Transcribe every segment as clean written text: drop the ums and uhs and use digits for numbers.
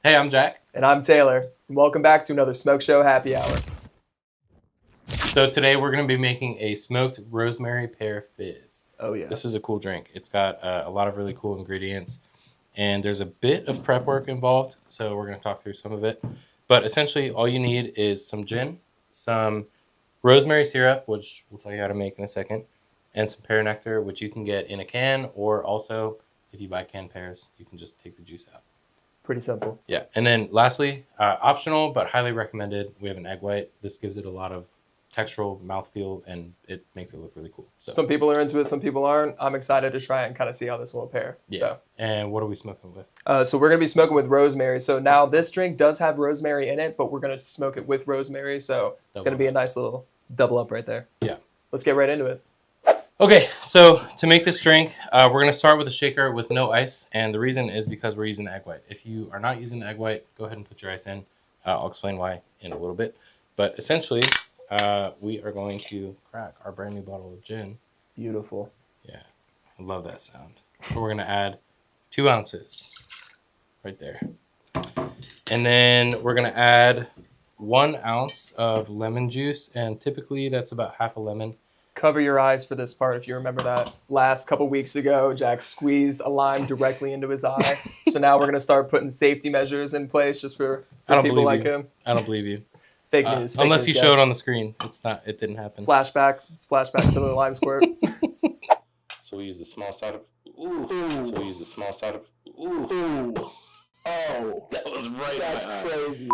Hey, I'm Jack. And I'm Taylor. And welcome back to another Smokeshow Happy Hour. So today we're going to be making a smoked Rosemary Pear Fizz. Oh yeah. This is a cool drink. It's got a lot of really cool ingredients, and there's a bit of prep work involved, so we're going to talk through some of it. But essentially all you need is some gin, some rosemary syrup, which we'll tell you how to make in a second, and some pear nectar, which you can get in a can, or also if you buy canned pears, you can just take the juice out. Pretty simple. Yeah. And then lastly, optional but highly recommended, we have an egg white. This gives it a lot of textural mouthfeel, and it makes it look really cool. So some people are into it, some people aren't. I'm excited to try it and kind of see how this will pair. yeah. So. And what are we smoking with? So we're going to be smoking with rosemary. So now this drink does have rosemary in it, but we're going to smoke it with rosemary. So it's going to be a nice little double up right there. Yeah. Let's get right into it. Okay, so to make this drink, we're going to start with a shaker with no ice, and the reason is because we're using the egg white. If you are not using the egg white, go ahead and put your ice in. I'll explain why in a little bit. But essentially, we are going to crack our brand new bottle of gin. Beautiful. Yeah, I love that sound. So we're going to add 2 ounces right there. And then we're going to add 1 ounce of lemon juice, and typically that's about half a lemon. Cover your eyes for this part. If you remember that last couple weeks ago, Jack squeezed a lime directly into his eye. So now we're going to start putting safety measures in place just for people like him. I don't believe you. Fake news. Unless you show it on the screen. It didn't happen. Flashback. It's flashback to the lime squirt. So we use the small side of... Ooh. So we use the small side of... Ooh. Oh. That was right. That's crazy.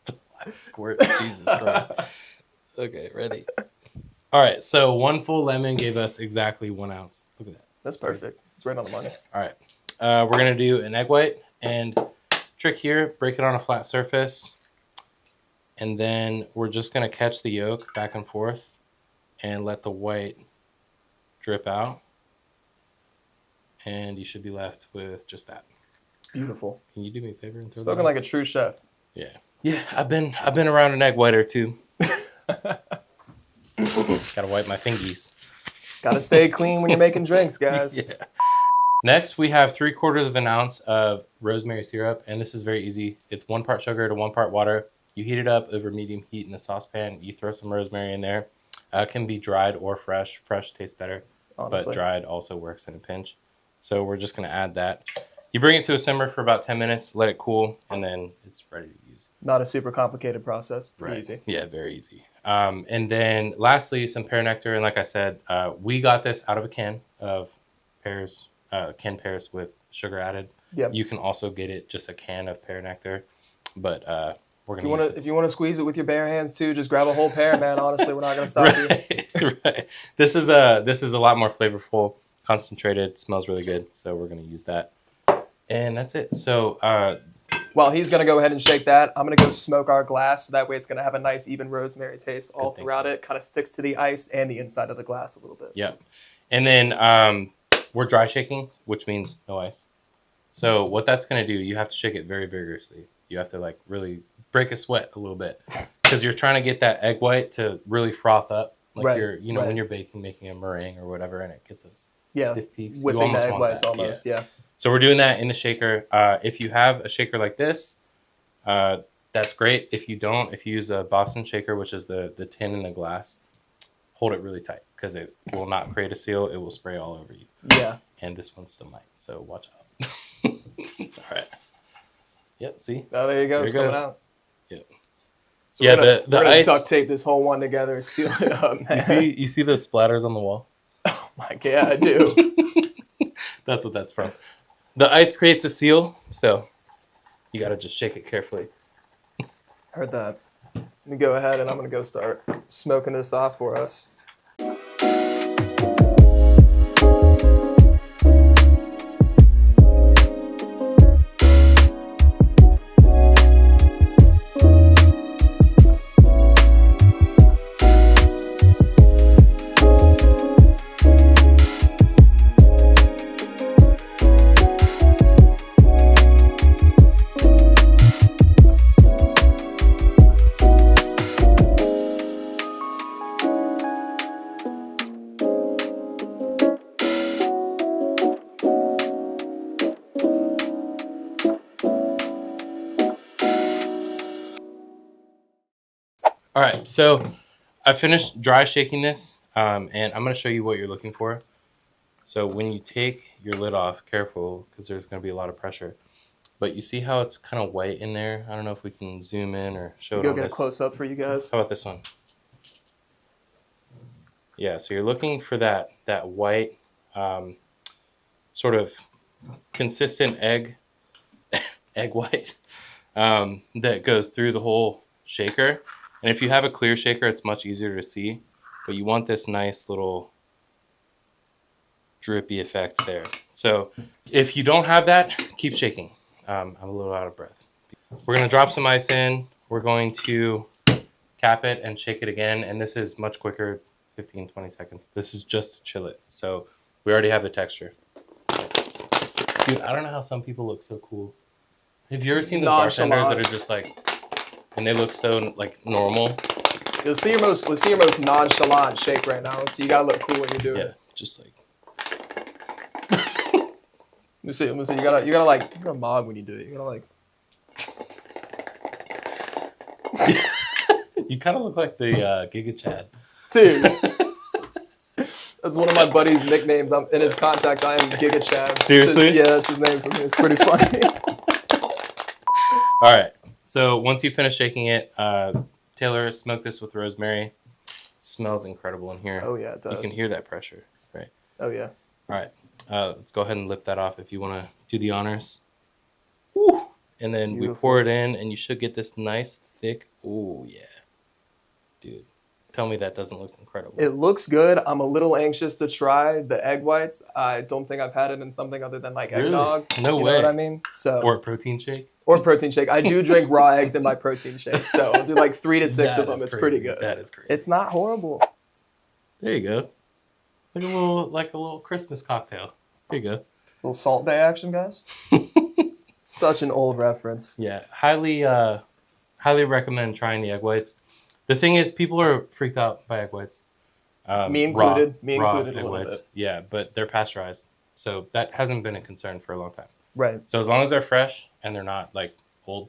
Lime squirt. Jesus Christ. Okay, ready. All right, so 1 full lemon gave us exactly 1 ounce. Look at that. That's perfect. It's right on the money. All right. We're going to do an egg white. And trick here, break it on a flat surface. And then we're just going to catch the yolk back and forth and let the white drip out. And you should be left with just that. Beautiful. Can you do me a favor and throw Spoken like a true chef. Yeah. Yeah, I've been around an egg white or two. Gotta wipe my fingies. Gotta stay clean when you're making drinks, guys. Yeah. Next, we have 3/4 of an ounce of rosemary syrup, and this is very easy. It's 1 part sugar to 1 part water. You heat it up over medium heat in a saucepan. You throw some rosemary in there. It can be dried or fresh. Fresh tastes better, honestly. But dried also works in a pinch. So we're just gonna add that. You bring it to a simmer for about 10 minutes, let it cool, and then it's ready to use. Not a super complicated process. Pretty easy. Yeah, very easy. And then lastly, some pear nectar. And like I said, we got this out of a can of pears, canned pears with sugar added. Yep. You can also get it just a can of pear nectar. But we're going to if you want to squeeze it with your bare hands too, just grab a whole pear, man. Honestly, we're not going to stop you. Right. This is a lot more flavorful, concentrated, smells really good. So we're going to use that. And that's it. So while he's going to go ahead and shake that, I'm going to go smoke our glass. So that way it's going to have a nice even rosemary taste all throughout it. Kind of sticks to the ice and the inside of the glass a little bit. Yeah. And then we're dry shaking, which means no ice. So what that's going to do, you have to shake it very vigorously. You have to like really break a sweat a little bit because you're trying to get that egg white to really froth up. Like when you're making a meringue or whatever, and it gets those stiff peaks. Whipping the egg whites almost, yeah. So we're doing that in the shaker. If you have a shaker like this, that's great. If you don't, if you use a Boston shaker, which is the tin in the glass, hold it really tight because it will not create a seal. It will spray all over you. Yeah. And this one still might. So watch out. It's all right. Yep. See? Oh, there you go. It's coming out. Yep. So we're gonna ice. Duct tape this whole one together, seal it up, man. You see the splatters on the wall? Oh my God, yeah, I do. That's what that's from. The ice creates a seal, so you got to just shake it carefully. Heard that. Let me go ahead and I'm going to go start smoking this off for us. All right, so I finished dry shaking this, and I'm going to show you what you're looking for. So when you take your lid off, careful, because there's going to be a lot of pressure. But you see how it's kind of white in there? I don't know if we can zoom in or show it Go on get a this. close up for you guys. How about this one? Yeah, so you're looking for that white, sort of consistent egg white that goes through the whole shaker. And if you have a clear shaker, it's much easier to see. But you want this nice little drippy effect there. So if you don't have that, keep shaking. I'm a little out of breath. We're going to drop some ice in. We're going to cap it and shake it again. And this is much quicker, 15, 20 seconds. This is just to chill it. So we already have the texture. Dude, I don't know how some people look so cool. Have you ever seen those bartenders that are just like, and they look so like normal? Let's see your most nonchalant shake right now. Let's see, you gotta look cool when you do it. Yeah, just like. Let me see. You gotta mog when you do it. You gotta like. You kind of look like the Giga Chad. Dude. That's one of my buddy's nicknames. I'm in his contact. I am Giga Chad. Seriously? Yeah, that's his name for me. It's pretty funny. All right. So once you finish shaking it, Taylor, smoke this with rosemary. It smells incredible in here. Oh yeah, it does. You can hear that pressure, right? Oh yeah. All right. Let's go ahead and lift that off if you want to do the honors. Woo! And then we pour it in, and you should get this nice thick. Oh yeah, dude. Tell me that doesn't look incredible. It looks good. I'm a little anxious to try the egg whites. I don't think I've had it in something other than like eggnog. No way. You know what I mean? So or a protein shake. Or protein shake. I do drink raw eggs in my protein shake, so I'll do like 3 to 6 of them. It's pretty good. That is crazy. It's not horrible. There you go. Like a little Christmas cocktail. There you go. Little Salt Bay action, guys. Such an old reference. Yeah, highly recommend trying the egg whites. The thing is, people are freaked out by egg whites. Me included. Raw A egg little whites. bit. Yeah, but they're pasteurized, so that hasn't been a concern for a long time. Right. So as long as they're fresh and they're not like old,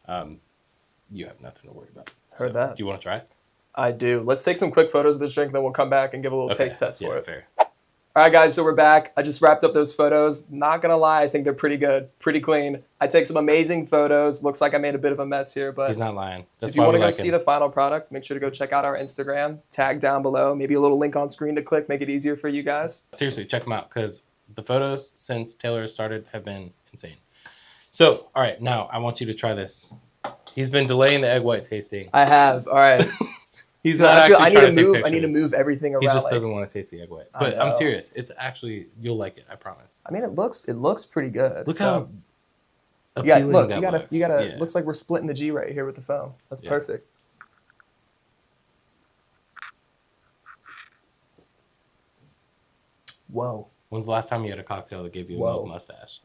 you have nothing to worry about. Heard that. Do you want to try it? I do. Let's take some quick photos of this drink, then we'll come back and give a little taste test for it. Fair. All right, guys, so we're back. I just wrapped up those photos. Not going to lie, I think they're pretty good, pretty clean. I take some amazing photos. Looks like I made a bit of a mess here, but he's not lying. That's if you want to go see the final product, make sure to go check out our Instagram. Tag down below. Maybe a little link on screen to click, make it easier for you guys. Seriously, check them out because the photos since Taylor started have been insane. So, all right, now I want you to try this. He's been delaying the egg white tasting. I have. All right. He's not actually I trying to take pictures. I need to move everything around. He just doesn't want to taste the egg white. But I'm serious. It's actually, you'll like it. I promise. I mean, it looks pretty good. Look how yeah, appealing look, that you gotta. looks. Looks like we're splitting the G right here with the phone. That's perfect. Whoa. When's the last time you had a cocktail that gave you a milk mustache?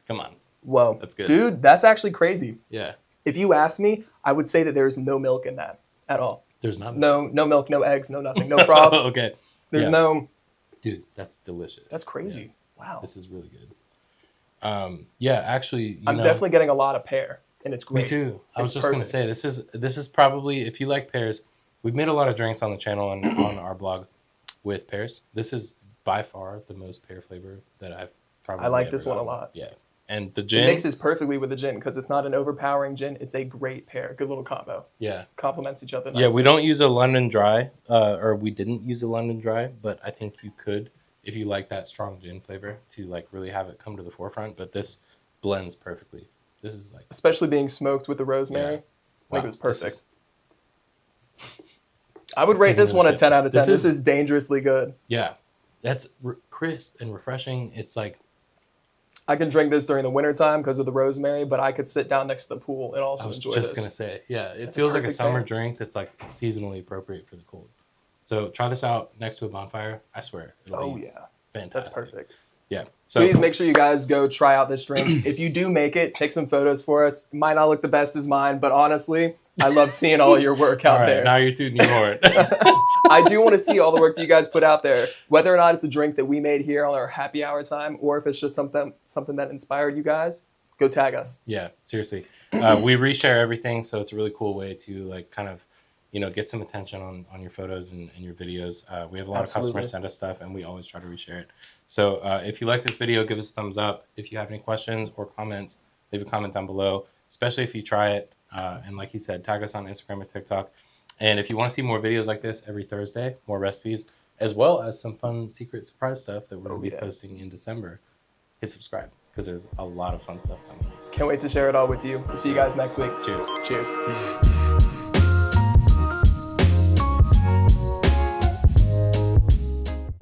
Come on. Whoa. That's good. Dude, that's actually crazy. Yeah. If you ask me, I would say that there's no milk in that at all. There's not milk. No milk, no eggs, no nothing, no froth. Okay. There's no. Dude, that's delicious. That's crazy. Yeah. Wow. This is really good. Yeah, actually, I'm definitely getting a lot of pear, and it's great. Me too. I was just gonna say this is probably, if you like pears, we've made a lot of drinks on the channel and on our blog with pears. This is by far the most pear flavor that I've probably. I like this one a lot. Yeah. And the gin it mixes perfectly with the gin because it's not an overpowering gin. It's a great pair. Good little combo. Yeah. Complements each other nicely. Yeah, we don't use a London Dry, or we didn't use a London Dry, but I think you could if you like that strong gin flavor to like really have it come to the forefront. But this blends perfectly. This is like, especially being smoked with the rosemary. I think it was perfect. I would rate this one a 10 out of 10. This is dangerously good. Yeah, that's crisp and refreshing. It's like, I can drink this during the wintertime because of the rosemary, but I could sit down next to the pool and also enjoy this. I was just going to say, yeah, it feels like a summer drink that's like seasonally appropriate for the cold. So try this out next to a bonfire. I swear. It'll be fantastic. That's perfect. Yeah. So please make sure you guys go try out this drink. If you do make it, take some photos for us. It might not look the best as mine, but honestly, I love seeing all your work out there. Now you're tooting your horn. I do want to see all the work that you guys put out there, whether or not it's a drink that we made here on our happy hour time, or if it's just something that inspired you guys. Go tag us. Yeah, seriously. We reshare everything, so it's a really cool way to like kind of, get some attention on your photos and your videos. We have a lot of Absolutely. customers send us stuff, and we always try to reshare it. So if you like this video, give us a thumbs up. If you have any questions or comments, leave a comment down below, especially if you try it. And like he said, tag us on Instagram and TikTok. And if you want to see more videos like this every Thursday, more recipes, as well as some fun secret surprise stuff that we're going to be posting in December, hit subscribe because there's a lot of fun stuff coming. Can't wait to share it all with you. We'll see you guys next week. Cheers. Cheers.